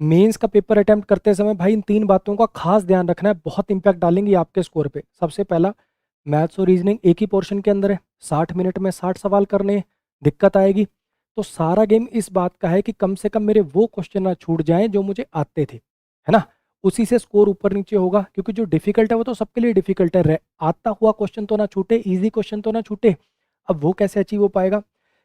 Mains का paper attempt करते समय भाई इन 3 बातों का खास ध्यान रखना है, बहुत इंपैक्ट डालेंगी आपके स्कोर पे। सबसे पहला, मैथ्स और रीजनिंग एक ही पोर्शन के अंदर है, 60 मिनट में 60 सवाल करने हैं, दिक्कत आएगी। तो सारा गेम इस बात का है कि कम से कम मेरे वो क्वेश्चन ना छूट जाएं जो मुझे आते थे, है ना। उसी से स्कोर ऊपर नीचे होगा, क्योंकि जो डिफिकल्ट है वो तो सबके लिए डिफिकल्ट है, आता हुआ क्वेश्चन तो ना छूटे, ईजी क्वेश्चन तो ना छूटे। अब वो कैसे अचीव हो पाएगा?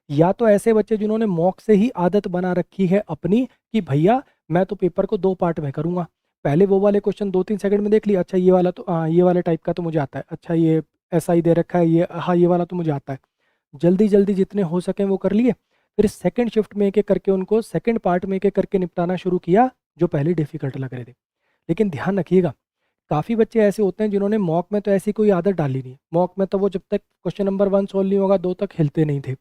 या तो ऐसे बच्चे जिन्होंने मॉक से ही आदत बना रखी है अपनी कि भैया मैं तो पेपर को 2 पार्ट में करूंगा, पहले वो वाले क्वेश्चन 2-3 सेकंड में देख लिया, अच्छा ये वाला तो ये वाले टाइप का तो मुझे आता है, अच्छा ये ऐसा ही दे रखा है, ये हाँ ये वाला तो मुझे आता है, जल्दी जल्दी जितने हो सके वो कर लिए। फिर सेकंड शिफ्ट में एक एक करके उनको सेकंड पार्ट में एक एक करके निपटाना शुरू किया जो पहले डिफिकल्ट लग रहे थे। लेकिन ध्यान रखिएगा, काफ़ी बच्चे ऐसे होते हैं जिन्होंने मॉक में तो ऐसी कोई आदत डाली नहीं, मॉक में तो वो जब तक क्वेश्चन नंबर 1 सोल्व नहीं होगा 2 तक हिलते नहीं थे,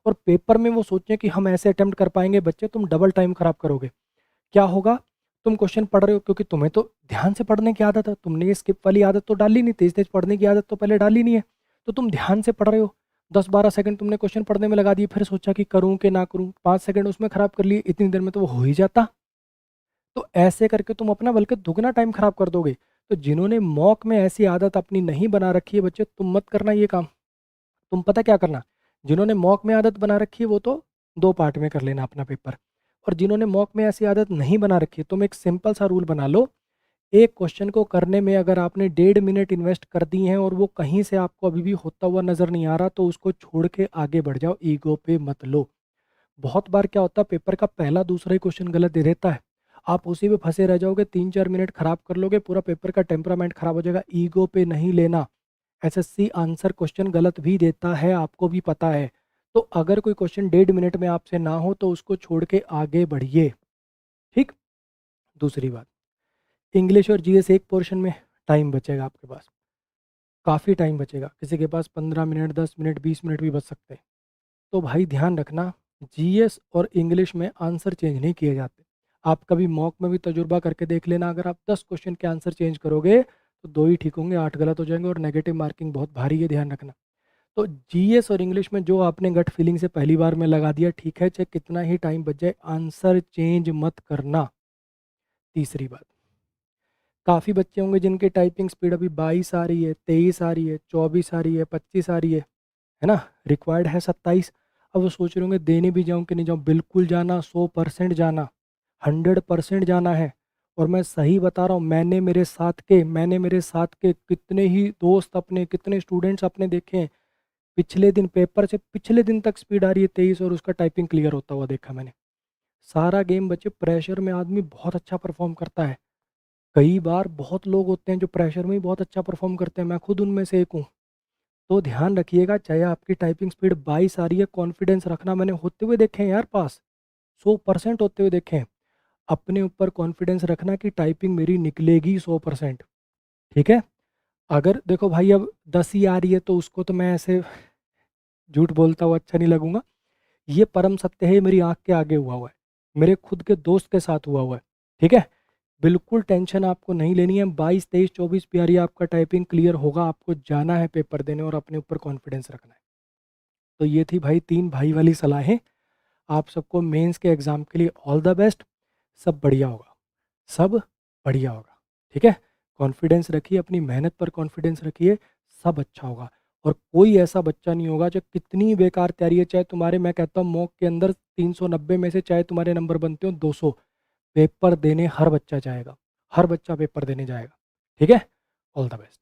और पेपर में वो सोचें कि हम ऐसे अटेम्प्ट कर पाएंगे, बच्चे तुम डबल टाइम खराब करोगे। क्या होगा? तुम क्वेश्चन पढ़ रहे हो क्योंकि तुम्हें तो ध्यान से पढ़ने की आदत है, तुमने ये स्किप वाली आदत तो डाली नहीं, तेज तेज पढ़ने की आदत तो पहले डाली नहीं है, तो तुम ध्यान से पढ़ रहे हो। 10-12 सेकंड तुमने क्वेश्चन पढ़ने में लगा दिए, फिर सोचा कि करूं कि ना करूं, 5 सेकंड उसमें खराब कर लिए, इतनी देर में तो वो हो ही जाता। तो ऐसे करके तुम अपना बल्कि दुगना टाइम खराब कर दोगे। तो जिन्होंने मॉक में ऐसी आदत अपनी नहीं बना रखी है बच्चे, तुम मत करना ये काम। तुम पता क्या करना, जिन्होंने मॉक में आदत बना रखी है वो तो 2 पार्ट में कर लेना अपना पेपर, और जिन्होंने मॉक में ऐसी आदत नहीं बना रखी है, तुम एक सिंपल सा रूल बना लो, एक क्वेश्चन को करने में अगर आपने 1.5 मिनट इन्वेस्ट कर दी हैं और वो कहीं से आपको अभी भी होता हुआ नजर नहीं आ रहा, तो उसको छोड़ के आगे बढ़ जाओ, ईगो पे मत लो। बहुत बार क्या होता है, पेपर का पहला दूसरा ही क्वेश्चन गलत दे देता है, आप उसी में फंसे रह जाओगे, 3-4 मिनट खराब कर लोगे, पूरा पेपर का टेम्परामेंट खराब हो जाएगा। ईगो पे नहीं लेना। एसएससी आंसर क्वेश्चन गलत भी देता है, आपको भी पता है। तो अगर कोई क्वेश्चन 1.5 मिनट में आपसे ना हो तो उसको छोड़ के आगे बढ़िए। ठीक। दूसरी बात, इंग्लिश और जीएस एक पोर्शन में टाइम बचेगा आपके पास, काफ़ी टाइम बचेगा, किसी के पास 15 मिनट 10 मिनट 20 मिनट भी बच सकते हैं। तो भाई ध्यान रखना, जीएस और इंग्लिश में आंसर चेंज नहीं किए जाते। आप कभी मॉक में भी तजुर्बा करके देख लेना, अगर आप 10 क्वेश्चन के आंसर चेंज करोगे तो 2 ही ठीक होंगे, 8 गलत हो जाएंगे, और नेगेटिव मार्किंग बहुत भारी है, ध्यान रखना। तो जीएस और इंग्लिश में जो आपने गट फीलिंग से पहली बार में लगा दिया, ठीक है, चाहे कितना ही टाइम बच जाए, आंसर चेंज मत करना। तीसरी बात, काफ़ी बच्चे होंगे जिनकी टाइपिंग स्पीड अभी 22 आ रही है, 23 आ रही है, 24 आ रही है, 25 आ रही है ना, रिक्वायर्ड है 27। अब वो सोच रहे होंगे देने भी जाऊँ कि नहीं जाऊँ, बिल्कुल जाना, 100% जाना, 100% जाना है। और मैं सही बता रहा हूँ, मैंने मेरे साथ के कितने ही दोस्त अपने, कितने स्टूडेंट्स अपने देखे हैं, पिछले दिन पेपर से पिछले दिन तक स्पीड आ रही है 23 और उसका टाइपिंग क्लियर होता हुआ देखा मैंने। सारा गेम बच्चे, प्रेशर में आदमी बहुत अच्छा परफॉर्म करता है। कई बार बहुत लोग होते हैं जो प्रेशर में ही बहुत अच्छा परफॉर्म करते हैं, मैं खुद उनमें से एक हूँ। तो ध्यान रखिएगा, चाहे आपकी टाइपिंग स्पीड 22 आ रही है, कॉन्फिडेंस रखना, मैंने होते हुए देखे हैं यार पास, 100% होते हुए देखे हैं। अपने ऊपर कॉन्फिडेंस रखना कि टाइपिंग मेरी निकलेगी 100%। ठीक है। अगर देखो भाई अब 10 ही आ रही है तो उसको तो मैं ऐसे झूठ बोलता हुआ अच्छा नहीं लगूंगा, ये परम सत्य है, ये मेरी आंख के आगे हुआ हुआ है, मेरे खुद के दोस्त के साथ हुआ हुआ है। ठीक है। बिल्कुल टेंशन आपको नहीं लेनी है, 22 23 24 भी आ रही है, आपका टाइपिंग क्लियर होगा, आपको जाना है पेपर देने और अपने ऊपर कॉन्फिडेंस रखना है। तो ये थी भाई 3 भाई वाली सलाहें। आप सबको मेंस के एग्ज़ाम के लिए ऑल द बेस्ट। सब बढ़िया होगा, सब बढ़िया होगा। ठीक है। कॉन्फिडेंस रखिए, अपनी मेहनत पर कॉन्फिडेंस रखिए, सब अच्छा होगा। और कोई ऐसा बच्चा नहीं होगा जो कितनी बेकार तैयारी है, चाहे तुम्हारे, मैं कहता हूँ मॉक के अंदर 390 में से चाहे तुम्हारे नंबर बनते हो 200, पेपर देने हर बच्चा जाएगा, हर बच्चा पेपर देने जाएगा। ठीक है। All the best.